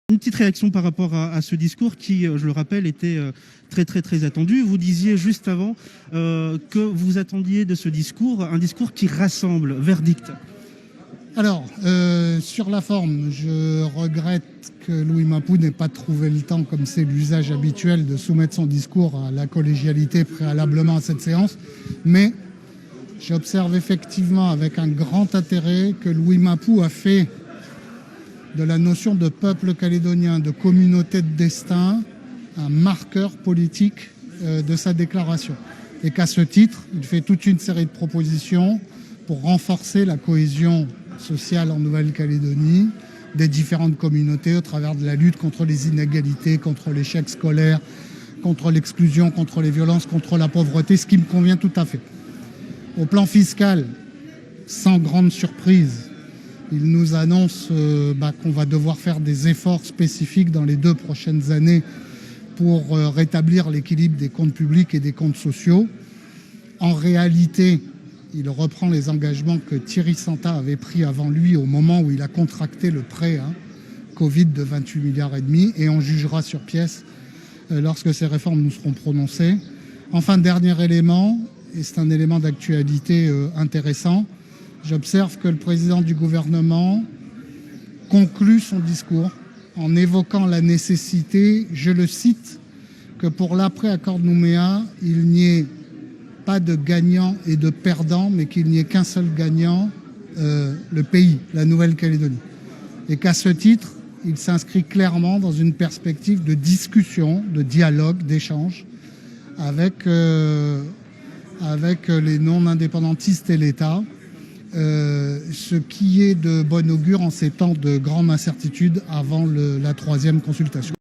Une petite réaction par rapport à ce discours qui, je le rappelle, était très attendu. Vous disiez juste avant que vous attendiez de ce discours un discours qui rassemble. Verdict. Alors, sur la forme, je regrette que Louis Mapou n'ait pas trouvé le temps, comme c'est l'usage habituel, de soumettre son discours à la collégialité préalablement à cette séance. Mais j'observe effectivement avec un grand intérêt que Louis Mapou a fait de la notion de peuple calédonien, de communauté de destin, un marqueur politique de sa déclaration. Et qu'à ce titre, il fait toute une série de propositions pour renforcer la cohésion sociale en Nouvelle-Calédonie, des différentes communautés au travers de la lutte contre les inégalités, contre l'échec scolaire, contre l'exclusion, contre les violences, contre la pauvreté, ce qui me convient tout à fait. Au plan fiscal, sans grande surprise, il nous annonce qu'on va devoir faire des efforts spécifiques dans les 2 prochaines années pour rétablir l'équilibre des comptes publics et des comptes sociaux. En réalité, il reprend les engagements que Thierry Santa avait pris avant lui au moment où il a contracté le prêt Covid de 28,5 milliards et on jugera sur pièce lorsque ces réformes nous seront prononcées. Enfin, dernier élément, et c'est un élément d'actualité intéressant, j'observe que le président du gouvernement conclut son discours en évoquant la nécessité, je le cite, que pour l'après-accord de Nouméa, il n'y ait pas de gagnant et de perdant, mais qu'il n'y ait qu'un seul gagnant, le pays, la Nouvelle-Calédonie. Et qu'à ce titre, il s'inscrit clairement dans une perspective de discussion, de dialogue, d'échange avec les non-indépendantistes et l'État, ce qui est de bon augure en ces temps de grande incertitude avant la 3e consultation.